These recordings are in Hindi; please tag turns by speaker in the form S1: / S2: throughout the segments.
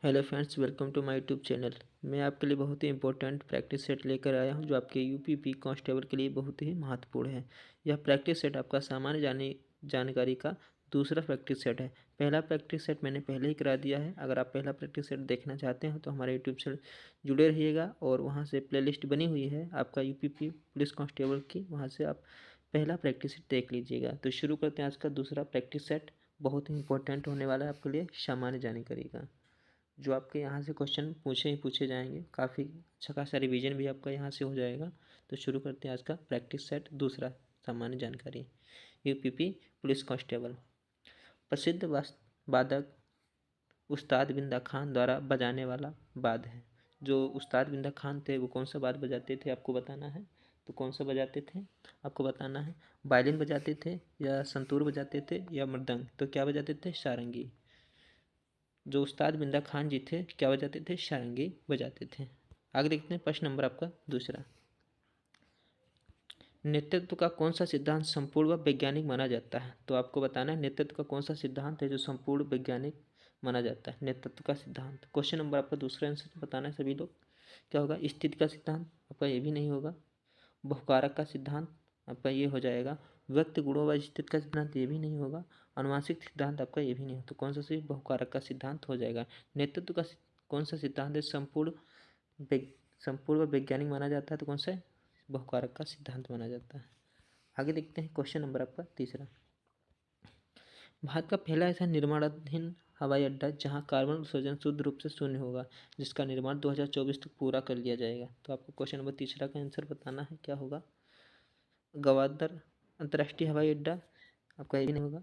S1: Hello friends, welcome to my YouTube channel. मैं आपके लिए बहुत ही इंपॉर्टेंट प्रैक्टिस सेट लेकर आया हूं जो आपके यूपीपी कांस्टेबल के लिए बहुत ही महत्वपूर्ण है। यह प्रैक्टिस सेट आपका सामान्य जानकारी का दूसरा प्रैक्टिस सेट है। पहला प्रैक्टिस सेट मैंने पहले ही करा दिया है। अगर आप पहला प्रैक्टिस सेट देखना चाहते हैं तो हमारे यूट्यूब से जुड़े रहिएगा और वहाँ से प्लेलिस्ट बनी हुई है आपका यूपीपी पुलिस कांस्टेबल की, वहाँ से आप पहला प्रैक्टिस सेट देख लीजिएगा। तो शुरू करते हैं आज का दूसरा प्रैक्टिस सेट। बहुत ही इंपॉर्टेंट होने वाला है आपके लिए सामान्य जानकारी का, जो आपके यहाँ से क्वेश्चन पूछे जाएंगे। काफ़ी अच्छा खासा रिवीजन भी आपका यहाँ से हो जाएगा। तो शुरू करते हैं आज का प्रैक्टिस सेट दूसरा सामान्य जानकारी। UPP police constable. प्रसिद्ध वादक उस्ताद बिंदा खान द्वारा बजाने वाला वाद्य है। जो उस्ताद बिंदा खान थे वो कौन सा वाद्य बजाते थे आपको बताना है। तो कौन सा बजाते थे आपको बताना है। वायलिन बजाते थे या संतूर बजाते थे या मृदंग। तो क्या बजाते थे? सारंगी। जो उस्ताद बिंदा खान जी थे क्या बजाते थे? सारंगी बजाते थे। आगे देखते हैं प्रश्न नंबर आपका दूसरा। नेतृत्व का कौन सा सिद्धांत संपूर्ण व वैज्ञानिक माना जाता है? तो आपको बताना है नेतृत्व का कौन सा सिद्धांत है जो संपूर्ण वैज्ञानिक माना जाता है। नेतृत्व का सिद्धांत। क्वेश्चन नंबर आपका दूसरा आंसर बताना है सभी लोग। क्या होगा? स्थिति का सिद्धांत आपका ये भी नहीं होगा। बहुकारक का सिद्धांत आपका ये हो जाएगा। व्यक्त गुणों व स्थिति का सिद्धांत ये भी नहीं होगा। अनुवांशिक सिद्धांत आपका ये भी नहीं हो। तो कौन सा सही? बहुकारक का सिद्धांत हो जाएगा। नेतृत्व का कौन सा सिद्धांत है संपूर्ण व वैज्ञानिक माना जाता है? तो कौन सा है? बहुकारक का सिद्धांत माना जाता है। आगे देखते हैं क्वेश्चन नंबर आपका तीसरा। भारत का पहला ऐसा निर्माणाधीन हवाई अड्डा जहां कार्बन उत्सर्जन शुद्ध रूप से शून्य होगा, जिसका निर्माण 2024 तक पूरा कर लिया जाएगा। तो आपको क्वेश्चन नंबर तीसरा का आंसर बताना है। क्या होगा? गवादर अंतर्राष्ट्रीय हवाई अड्डा आपका ये भी नहीं होगा।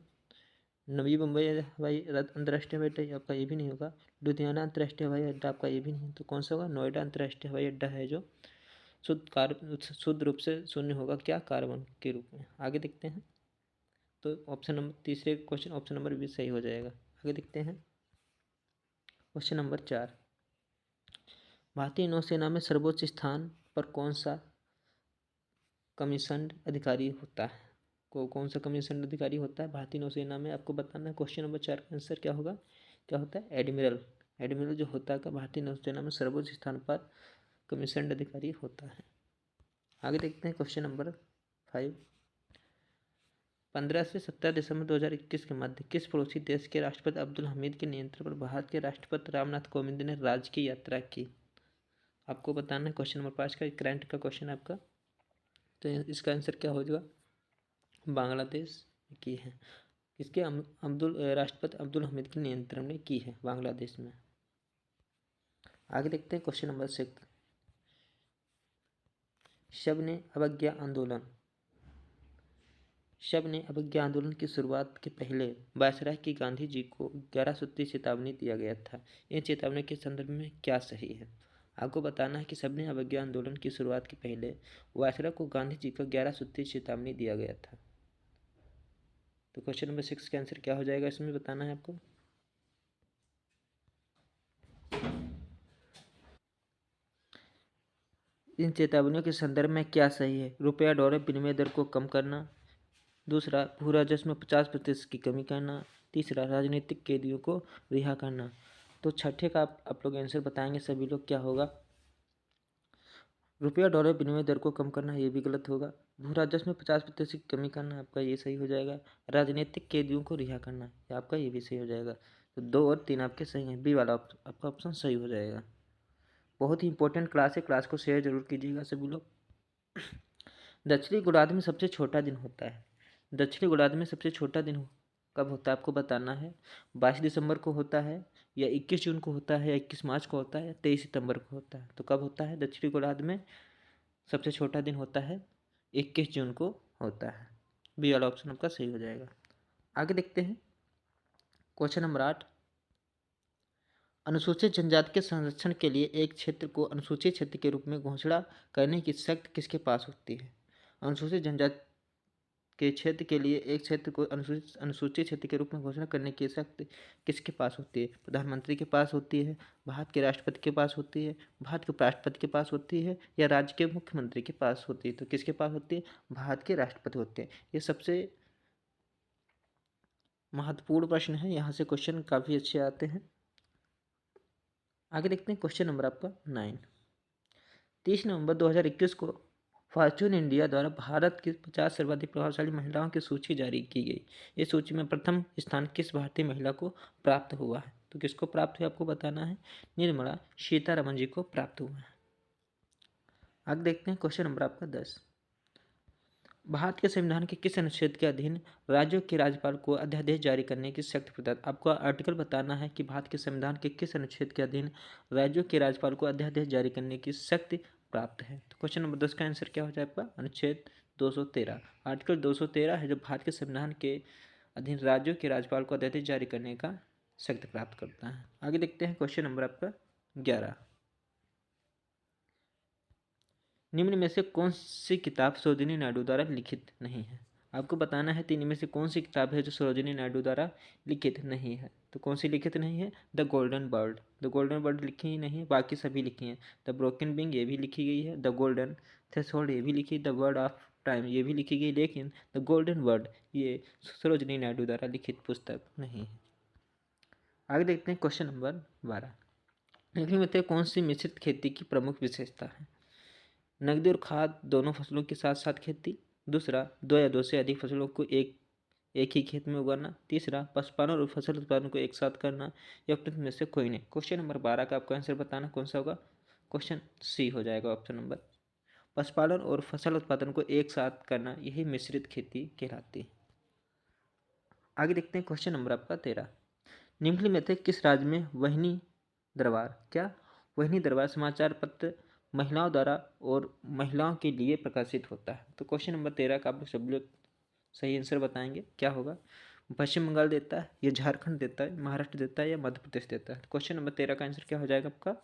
S1: नवी मुंबई अंतर्राष्ट्रीय हवाई अड्डा आपका ये भी नहीं होगा। लुधियाना अंतर्राष्ट्रीय हवाई अड्डा आपका ये भी नहीं है। तो कौन सा होगा? नोएडा अंतर्राष्ट्रीय हवाई अड्डा है जो शुद्ध रूप से शून्य होगा। क्या? कार्बन के रूप में। आगे देखते हैं। तो ऑप्शन नंबर तीसरे क्वेश्चन ऑप्शन नंबर भी सही हो जाएगा। आगे देखते हैं क्वेश्चन नंबर 4। भारतीय नौसेना में सर्वोच्च स्थान पर कौन सा कमीशन्ड अधिकारी होता है? कौन सा कमीशन्ड अधिकारी होता है भारतीय नौसेना में? आपको बताना है। क्वेश्चन नंबर 4 का आंसर क्या होगा? क्या होता है? एडमिरल। एडमिरल जो होता है भारतीय नौसेना में सर्वोच्च स्थान पर कमीशन्ड अधिकारी होता है। आगे देखते हैं क्वेश्चन नंबर 5। 15 से 17 दिसंबर 2021 के मध्य किस पड़ोसी देश के राष्ट्रपति अब्दुल हमीद के नियंत्रण पर भारत के राष्ट्रपति रामनाथ कोविंद ने राजकीय यात्रा की? आपको बताना है। क्वेश्चन नंबर 5 का करंट का क्वेश्चन आपका। तो इसका आंसर क्या हो जाएगा? बांग्लादेश की है। किसके? राष्ट्रपति अब्दुल हमीद के नियंत्रण में की है बांग्लादेश में। आगे देखते हैं क्वेश्चन नंबर 6। शब ने अवज्ञा आंदोलन की शुरुआत के पहले वायसराय की गांधी जी को 11 सूत्री चेतावनी दिया गया था। इन चेतावनी के संदर्भ में क्या सही है? आपको बताना है कि शब ने अवज्ञा आंदोलन की शुरुआत के पहले वायसराय को गांधी जी को 11 सूत्री चेतावनी दिया गया था। तो क्वेश्चन नंबर 6 का आंसर क्या हो जाएगा इसमें बताना है आपको। इन चेतावनियों के संदर्भ में क्या सही है? रुपया डॉलर विनिमय दर को कम करना। दूसरा, भू राजस्व में 50% की कमी करना। तीसरा, राजनीतिक कैदियों को रिहा करना। तो छठे का आप लोग आंसर बताएंगे सभी लोग। क्या होगा? रुपया डॉलर विनिमय दर को कम करना, ये भी गलत होगा। भू राजस्व में 50% की कमी करना, आपका ये सही हो जाएगा। राजनीतिक कैदियों को रिहा करना, आपका ये भी सही हो जाएगा। तो 2 और 3 आपके सही हैं। बी वाला आपका ऑप्शन सही हो जाएगा। बहुत ही इंपॉर्टेंट क्लास है, क्लास को शेयर जरूर कीजिएगा सभी लोग। दक्षिणी गोलार्ध में सबसे छोटा दिन होता है। दक्षिणी गोलार्ध में सबसे छोटा दिन कब होता है आपको बताना है। 22 दिसंबर को होता है, या 21 जून को होता है, या 21 मार्च को होता है, या 23 सितंबर को होता है। तो कब होता है दक्षिणी गोलार्ध में सबसे छोटा दिन होता है? 21 जून को होता है। बी वाला ऑप्शन आपका सही हो जाएगा। आगे देखते हैं क्वेश्चन नंबर 8। अनुसूचित जनजाति के संरक्षण के लिए एक क्षेत्र को अनुसूचित क्षेत्र के रूप में घोषणा करने की शक्ति किसके पास होती है? अनुसूचित जनजाति के क्षेत्र के लिए एक क्षेत्र को अनुसूचित क्षेत्र के रूप में घोषणा करने की शक्ति किसके पास होती है? प्रधानमंत्री के पास होती है, भारत के राष्ट्रपति के पास होती है, भारत के उपराष्ट्रपति के पास होती है, या राज्य के मुख्यमंत्री के पास होती है? तो किसके पास होती है? भारत के राष्ट्रपति होते हैं। ये सबसे महत्वपूर्ण प्रश्न है, यहाँ से क्वेश्चन काफ़ी अच्छे आते हैं। आगे देखते हैं क्वेश्चन नंबर आपका 9। 30 नवंबर 2021 को फॉर्च्यून इंडिया द्वारा भारत की 50 सर्वाधिक प्रभावशाली महिलाओं की सूची जारी की गई। इस सूची में प्रथम स्थान किस भारतीय महिला को प्राप्त हुआ है? तो किसको प्राप्त हुआ आपको बताना है। निर्मला सीतारमण जी को प्राप्त हुआ है। आगे देखते हैं क्वेश्चन नंबर आपका 10। भारत के संविधान के किस अनुच्छेद के अधीन राज्यों के राज्यपाल को अध्यादेश जारी करने की शक्ति प्रदान? आपको आर्टिकल बताना है कि भारत के संविधान के किस अनुच्छेद के अधीन राज्यों के राज्यपाल को अध्यादेश जारी करने की शक्ति प्राप्त है। तो क्वेश्चन नंबर 10 का आंसर क्या हो जाएगा? अनुच्छेद 213। आर्टिकल 213 है जो भारत के संविधान के अधीन राज्यों के राज्यपाल को अध्यादेश जारी करने का शक्ति प्राप्त करता है। आगे देखते हैं क्वेश्चन नंबर आपका 11। निम्न में से कौन सी किताब सरोजिनी नायडू द्वारा लिखित नहीं है? आपको बताना है तीन में से कौन सी किताब है जो सरोजिनी नायडू द्वारा लिखित नहीं है। तो कौन सी लिखित नहीं है? The golden bird. The golden bird लिखी ही नहीं है, बाकी सभी लिखी हैं। द ब्रोकन विंग ये भी लिखी गई है। द गोल्डन थ्रेशोल्ड ये भी लिखी। द वर्ड ऑफ टाइम ये भी लिखी गई, लेकिन द गोल्डन बर्ड ये सरोजिनी नायडू द्वारा लिखित पुस्तक नहीं है। आगे देखते हैं क्वेश्चन नंबर 12। निम्न में से कौन सी मिश्रित खेती की प्रमुख विशेषता है? नकदी और खाद दोनों फसलों के साथ साथ खेती। दूसरा, दो या दो से अधिक फसलों को एक ही खेत में उगाना। तीसरा, पशुपालन और फसल उत्पादन को एक साथ करना। या प्रश्न में से कोई नहीं। क्वेश्चन नंबर 12 का आपको आंसर बताना कौन सा होगा? क्वेश्चन सी हो जाएगा ऑप्शन नंबर। पशुपालन और फसल उत्पादन को एक साथ करना यही मिश्रित खेती कहलाती है। आगे देखते हैं क्वेश्चन नंबर आपका 13। निम्नलिखित में से किस राज्य में वहनी दरबार वहनी दरबार समाचार पत्र महिलाओं द्वारा और महिलाओं के लिए प्रकाशित होता है? तो क्वेश्चन नंबर 13 का आप लोग सब लोग सही आंसर बताएंगे क्या होगा। पश्चिम बंगाल देता है, या झारखंड देता है, महाराष्ट्र देता है, या मध्य प्रदेश देता है? क्वेश्चन नंबर 13 का आंसर क्या हो जाएगा आपका?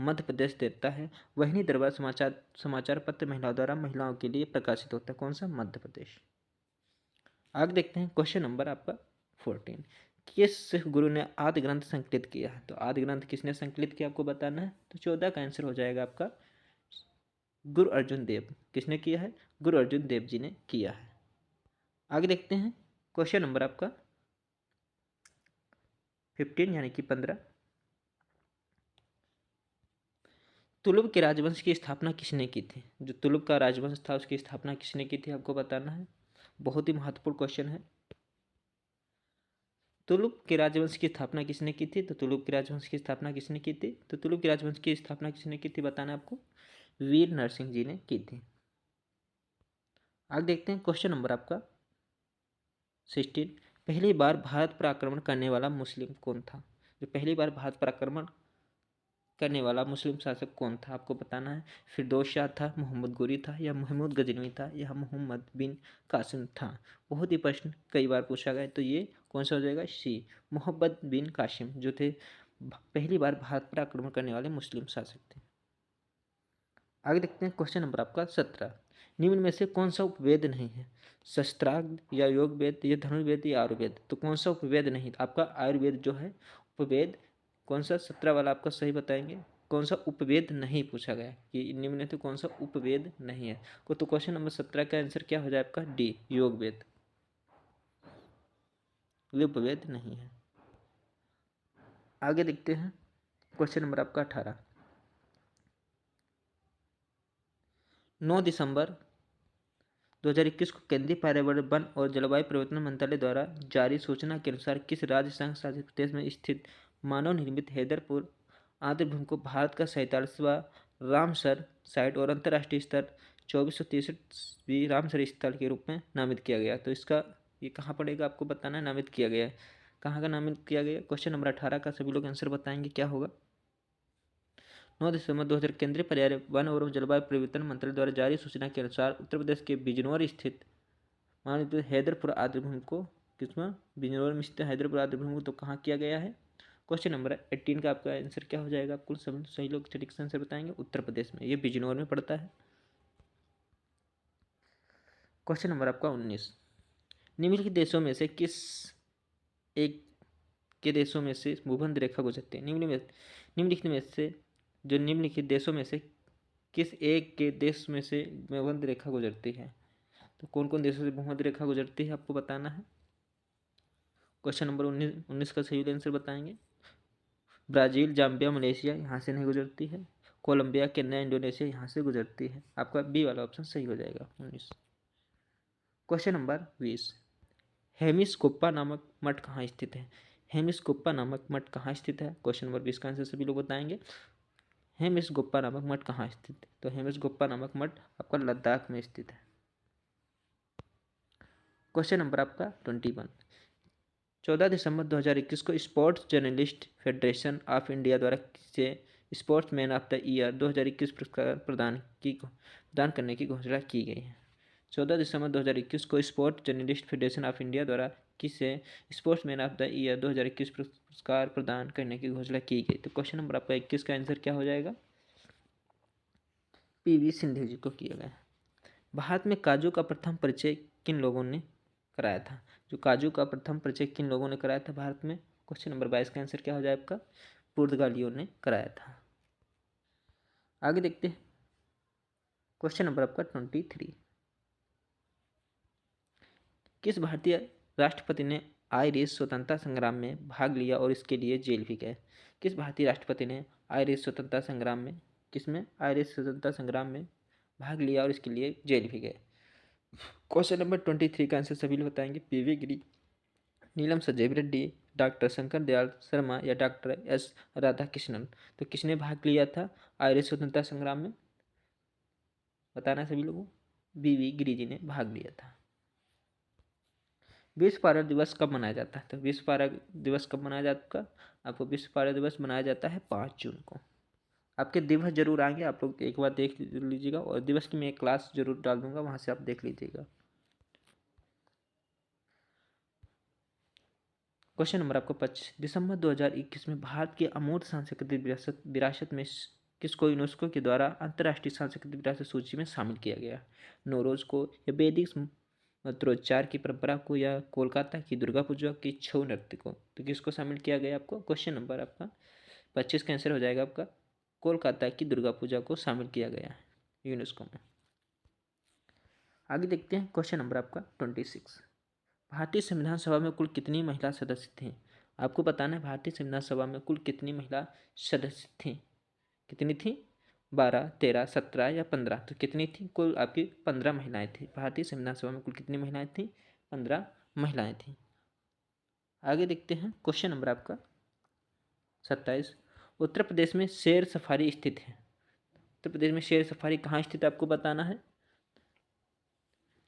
S1: मध्य प्रदेश देता है। वहनी दरबार समाचार पत्र महिलाओं द्वारा महिलाओं के लिए प्रकाशित होता है। कौन सा? मध्य प्रदेश। आगे देखते हैं क्वेश्चन नंबर आपका 14। किस गुरु ने आदि ग्रंथ संकलित किया है? तो आदि ग्रंथ किसने संकलित किया आपको बताना है। तो 14 का आंसर हो जाएगा आपका गुरु अर्जुन देव। किसने किया है? गुरु अर्जुन देव जी ने किया है। आगे देखते हैं क्वेश्चन नंबर आपका 15 यानी कि 15। तुलुब के राजवंश की स्थापना किसने की थी? जो तुलुब का राजवंश था उसकी स्थापना किसने की थी आपको बताना है। बहुत ही महत्वपूर्ण क्वेश्चन है। तुलुक के राजवंश की स्थापना किसने की थी? तो तुलुक के राजवंश की स्थापना किसने की थी? तो तुलुक के राजवंश की स्थापना किसने की थी बताना आपको। वीर नरसिंह जी ने की थी। आगे देखते हैं क्वेश्चन नंबर आपका 16। पहली बार भारत पर आक्रमण करने वाला मुस्लिम कौन था? जो पहली बार भारत पर आक्रमण करने वाला मुस्लिम शासक कौन था आपको बताना है। फिरदौस शाह था, मोहम्मद गोरी था, या महमूद गजनवी था, या मोहम्मद बिन कासिम था? बहुत ही प्रश्न कई बार पूछा गया, तो ये कौन सा हो जाएगा? सी, मोहम्मद बिन कासिम जो थे पहली बार भारत पर आक्रमण करने वाले मुस्लिम शासक थे। आगे देखते हैं क्वेश्चन नंबर आपका 17। निम्न में से कौन सा उपवेद नहीं है? शस्त्रार्थ, या योग वेद, या धनुर्वेद, या आयुर्वेद? तो कौन सा उपवेद नहीं? आपका आयुर्वेद जो है उपवेद। कौन सा 17 वाला आपका सही बताएंगे। कौन सा उपवेद नहीं पूछा गया कि निम्न में से कौन सा उपवेद नहीं है। तो क्वेश्चन नंबर 17 का आंसर क्या हो जाए आपका? डी, योग वेद। ये उपवेद नहीं है। आगे देखते हैं क्वेश्चन नंबर आपका 18। 9 दिसंबर 2021 को केंद्रीय पर्यावरण, वन और जलवायु परिवर्तन मंत्रालय द्वारा जारी सूचना के अनुसार किस राज्य संघ शासित प्रदेश में स्थित मानव निर्मित हैदरपुर आर्द्रभूमि को भारत का 47वां रामसर साइट और अंतर्राष्ट्रीय स्तर 2463वीं रामसर स्थल के रूप में नामित किया गया? तो इसका ये कहाँ पड़ेगा आपको बताना है। नामित किया गया है, कहाँ का नामित किया गया? क्वेश्चन नंबर 18 का सभी लोग आंसर बताएंगे क्या होगा। 9 दिसंबर 2000 केंद्रीय पर्यावरण, वन और जलवायु परिवर्तन मंत्रालय द्वारा जारी सूचना के अनुसार उत्तर प्रदेश के बिजनौर स्थित मानव हैदरपुर आर्द्रभूमि को किसमें? बिजनौर में स्थित हैदरपुर आर्द्रभूमि को तो कहाँ किया गया है? क्वेश्चन नंबर 18 का आपका आंसर क्या हो जाएगा? आपको सही लोग सटीक से आंसर बताएंगे। उत्तर प्रदेश में, ये बिजनौर में पड़ता है। क्वेश्चन नंबर आपका 19। निम्नलिखित देशों में से किस एक के देशों में से भूमध्य रेखा गुजरती है? निम्नलिखित में से जो निम्नलिखित देशों में से किस एक के देश में से भूमध्य रेखा गुजरती है? तो कौन कौन देशों से भूमध्य रेखा गुजरती है आपको बताना है। क्वेश्चन नंबर 19 का सही आंसर बताएंगे। ब्राज़ील, जाम्बिया, मलेशिया यहाँ से नहीं गुजरती है। कोलंबिया, केन्या, इंडोनेशिया यहाँ से गुजरती है। आपका बी वाला ऑप्शन सही हो जाएगा 19। क्वेश्चन नंबर 20, हेमिस्कुप्पा नामक मठ कहाँ स्थित है? हेमिस्कुप्पा नामक मठ कहाँ स्थित है? क्वेश्चन नंबर 20 का आंसर सभी लोग बताएंगे। हेमिस्कुप्पा नामक मठ कहाँ स्थित है? तो हेमिस्कुप्पा नामक मठ आपका लद्दाख में स्थित है। क्वेश्चन नंबर आपका 21, 14 दिसंबर 2021 को sports journalist federation of India द्वारा किसे स्पोर्ट्समैन ऑफ द ईयर 2021 पुरस्कार प्रदान करने की घोषणा की गई है? 14 दिसंबर 2021 को sports journalist federation of India द्वारा किसे स्पोर्ट्समैन ऑफ द ईयर 2021 पुरस्कार प्रदान करने की घोषणा की गई? तो क्वेश्चन नंबर आपका 21 का आंसर क्या हो जाएगा? पीवी सिंधु जी को किया गया। भारत में काजू का प्रथम परिचय किन लोगों ने कराया था? जो काजू का प्रथम परिचय किन लोगों ने कराया था भारत में? क्वेश्चन नंबर 22 का आंसर क्या हो जाए आपका? पुर्तगालियों ने कराया था। आगे देखते हैं क्वेश्चन नंबर आपका 23, किस भारतीय राष्ट्रपति ने आयरिश स्वतंत्रता संग्राम में भाग लिया और इसके लिए जेल भी गए? किस भारतीय राष्ट्रपति ने आयरिश स्वतंत्रता संग्राम में आयरिश स्वतंत्रता संग्राम में भाग लिया और इसके लिए जेल भी गए? क्वेश्चन नंबर 23 का आंसर सभी लोग बताएंगे। पीवी गिरी, नीलम संजय रेड्डी, डॉक्टर शंकर दयाल शर्मा या डॉक्टर एस राधाकृष्णन। तो किसने भाग लिया था आयरिश स्वतंत्रता संग्राम में? बताना सभी लोगों। बीवी गिरी जी ने भाग लिया था। विश्व पारा दिवस कब मनाया जाता है? तो विश्व पारा दिवस कब मनाया जाता है आपको? विश्व पारा दिवस मनाया जाता है 5 जून को। आपके दिवस जरूर आएंगे, आप लोग एक बार देख लीजिएगा, और दिवस की मैं एक क्लास जरूर डाल दूंगा, वहां से आप देख लीजिएगा। क्वेश्चन नंबर आपको 25, दिसंबर 2021 में भारत की अमूर्त सांस्कृतिक विरासत में किसको यूनेस्को के द्वारा अंतर्राष्ट्रीय सांस्कृतिक विरासत सूची में शामिल किया गया? नौरोज को, या वैदिक मंत्रोच्चार की परंपरा को, या कोलकाता की दुर्गा पूजा की छऊ नृत्य को? तो किसको शामिल किया गया आपको? क्वेश्चन नंबर आपका 25 का आंसर हो जाएगा आपका कोलकाता की दुर्गा पूजा को शामिल किया गया है यूनेस्को में। आगे देखते हैं क्वेश्चन नंबर आपका 26, भारतीय संविधान सभा में कुल कितनी महिला सदस्य थे? आपको बताना है भारतीय संविधान सभा में कुल कितनी महिला सदस्य थी? कितनी थी? 12, 13, 17 या 15? तो कितनी थी? कुल आपकी 15 महिलाएं थी। भारतीय संविधान सभा में कुल कितनी महिलाएं थी? 15 महिलाएं थी। आगे देखते हैं क्वेश्चन नंबर आपका 27, उत्तर प्रदेश में शेर सफारी स्थित है। उत्तर प्रदेश में शेर सफारी कहाँ स्थित है आपको बताना है।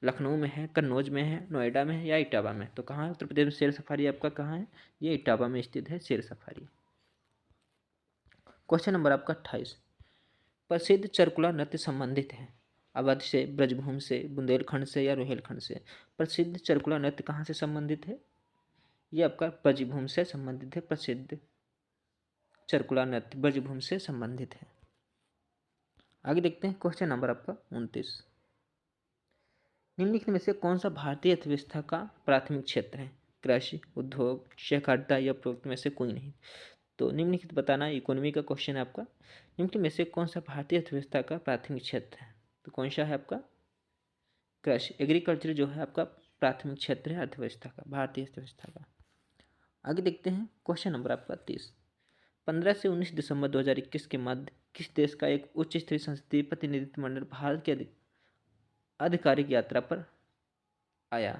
S1: लखनऊ में है, कन्नौज में है, नोएडा में है, या इटावा में? तो कहाँ है उत्तर प्रदेश में शेर सफारी आपका? कहाँ है? ये इटावा में स्थित है शेर सफारी। क्वेश्चन नंबर आपका 28, प्रसिद्ध चरकुला नृत्य संबंधित है अवध से, ब्रजभूमि से, बुंदेलखंड से, या रोहिलखंड से? प्रसिद्ध चरकुला नृत्य कहाँ से संबंधित है? ये आपका ब्रजभूमि से संबंधित है। प्रसिद्ध चरकुला नृत्य ब्रजभूमि से संबंधित है। आगे देखते हैं क्वेश्चन नंबर आपका 29, निम्नलिखित में से कौन सा भारतीय अर्थव्यवस्था का प्राथमिक क्षेत्र है? कृषि, उद्योग, सहकारिता, या उपरोक्त में से कोई नहीं? तो निम्नलिखित बताना, इकोनॉमी का क्वेश्चन है आपका। निम्नलिखित में से कौन सा भारतीय अर्थव्यवस्था का प्राथमिक क्षेत्र है? तो कौन सा है आपका? कृषि, एग्रीकल्चर जो है आपका प्राथमिक क्षेत्र है अर्थव्यवस्था का, भारतीय अर्थव्यवस्था का। आगे देखते हैं क्वेश्चन नंबर आपका 30, 15 से 19 दिसंबर 2021 के मध्य किस देश का एक उच्च स्तरीय संसदीय प्रतिनिधिमंडल भारत के आधिकारिक यात्रा पर आया?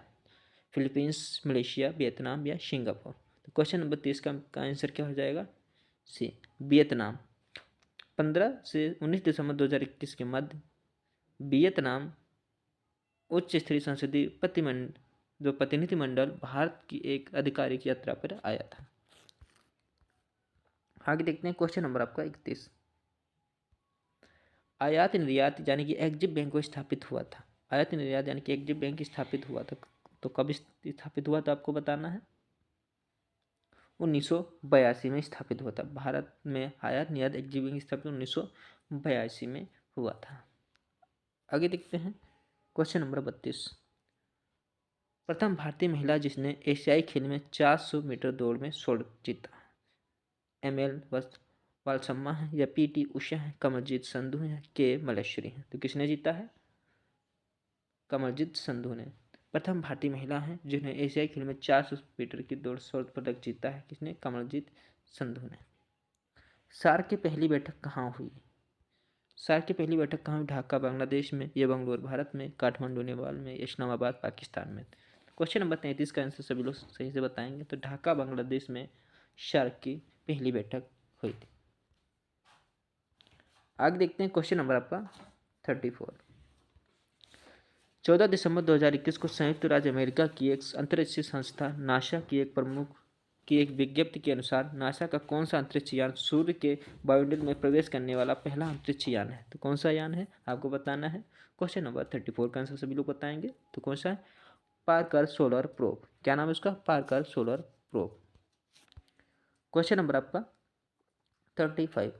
S1: फिलीपींस, मलेशिया, वियतनाम, या सिंगापुर? तो क्वेश्चन नंबर 30 का आंसर क्या हो जाएगा? सी, वियतनाम। 15 से 19 दिसंबर 2021 के मध्य वियतनाम उच्च स्तरीय संसदीय प्रतिनिधिमंडल भारत की एक आधिकारिक यात्रा पर आया था। आगे देखते हैं क्वेश्चन नंबर आपका 31, आयात निर्यात यानी कि एग्जिम बैंक को स्थापित हुआ था। आयात निर्यात यानी कि एग्जिम बैंक स्थापित हुआ था, तो कब स्थापित हुआ था आपको बताना है। 1982 में स्थापित हुआ था। भारत में आयात निर्यात एग्जिम बैंक स्थापित 1982 में हुआ था। आगे देखते हैं क्वेश्चन नंबर 32, प्रथम भारतीय महिला जिसने एशियाई खेल में 400 मीटर दौड़ में स्वर्ण जीता? एमएल वालसम्मा है, या पीटी उषा है, कमलजीत संधू है, के मलेश्वरी है? तो किसने जीता है? कमलजीत संधू ने प्रथम भारतीय महिला है जिन्हें एशियाई खेल में 400 मीटर की दौड़ स्वर्ण पदक जीता है। किसने? कमलजीत संधू ने। सार्क की पहली बैठक कहाँ हुई? सार्क की पहली बैठक कहाँ हुई? ढाका बांग्लादेश में, या बंगलुरु भारत में, काठमांडू नेपाल में, इस्लामाबाद पाकिस्तान में। क्वेश्चन नंबर 33 का आंसर सभी लोग सही से बताएंगे। तो ढाका बांग्लादेश में सार्क की पहली बैठक हुई थी। आगे देखते हैं क्वेश्चन नंबर आपका 34। 14 दिसंबर 2021 को संयुक्त राज्य अमेरिका की एक अंतरिक्ष संस्था नासा की एक प्रमुख की एक विज्ञप्ति के अनुसार नासा का कौन सा अंतरिक्ष यान सूर्य के वायुमंडल में प्रवेश करने वाला पहला अंतरिक्ष यान है? तो कौन सा यान है आपको बताना है। क्वेश्चन नंबर 34 का आंसर सभी लोग बताएंगे। तो कौन सा है? Parker solar probe. क्या नाम है उसका? Parker solar probe. Question number आपका 35।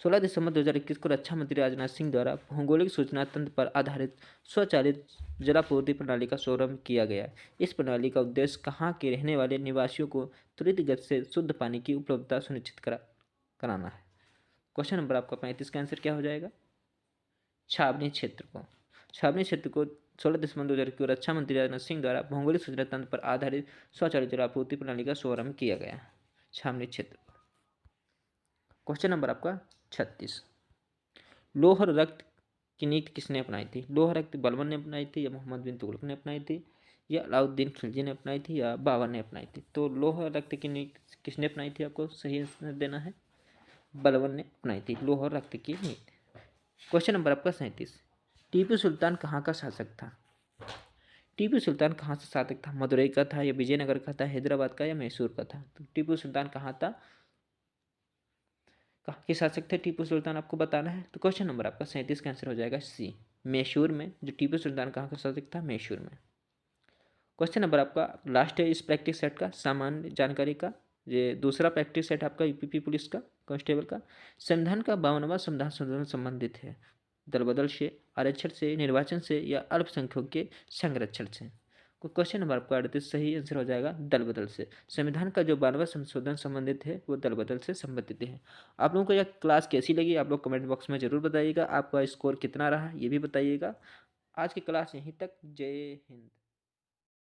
S1: 16 दिसंबर 2021 को रक्षा मंत्री राजनाथ सिंह द्वारा भौगोलिक सूचना तंत्र पर आधारित स्वचालित जलापूर्ति प्रणाली का शुभारंभ किया गया। इस प्रणाली का उद्देश्य कहाँ के रहने वाले निवासियों को त्वरित गति से शुद्ध पानी की उपलब्धता सुनिश्चित कराना है। क्वेश्चन नंबर आपका 35 का आंसर क्या हो जाएगा? छावनी क्षेत्र को। छावनी क्षेत्र को 16 दिसंबर 2021 को रक्षा मंत्री राजनाथ सिंह द्वारा भौगोलिक सूचना तंत्र पर आधारित स्वचालित जलापूर्ति प्रणाली का शुभारंभ किया गया। छावनी क्षेत्र। क्वेश्चन नंबर आपका 36। लोह रक्त की नीति किसने अपनाई थी? लोह रक्त बलबन ने अपनाई थी, या मोहम्मद बिन तुगलक ने अपनाई थी, या अलाउद्दीन खिलजी ने अपनाई थी, या बाबर ने अपनाई थी? तो लोह रक्त की नीति किसने अपनाई थी? आपको सही आंसर देना है। बलबन ने अपनाई थी लोह रक्त की नीति। क्वेश्चन नंबर आपका 37। टीपू सुल्तान कहाँ का शासक था? टीपू सुल्तान कहाँ से शासक था? मदुरई का था, या विजयनगर का था, हैदराबाद का, या मैसूर का था? तो टीपू सुल्तान कहाँ था, कहाँ के शासक थे टीपू सुल्तान, आपको बताना है। तो क्वेश्चन नंबर आपका 37 का आंसर हो जाएगा सी, मैसूर में। जो टीपू सुल्तान कहाँ का शासक था? मैसूर में। क्वेश्चन नंबर आपका लास्ट है इस प्रैक्टिस सेट का सामान्य जानकारी का। ये दूसरा प्रैक्टिस सेट आपका यूपीपी पुलिस का कांस्टेबल का। संविधान का 52वां संविधान संशोधन संबंधित है दल बदल से, आरक्षण से, निर्वाचन से, या अल्पसंख्यकों के संरक्षण से? क्वेश्चन नंबर आपका 38 सही आंसर हो जाएगा दल बदल से। संविधान का जो 52वां संशोधन संबंधित है वो दल बदल से संबंधित है। आप लोगों को यह क्लास कैसी लगी आप लोग कमेंट बॉक्स में जरूर बताइएगा। आपका स्कोर कितना रहा ये भी बताइएगा। आज की क्लास यहीं तक। जय हिंद।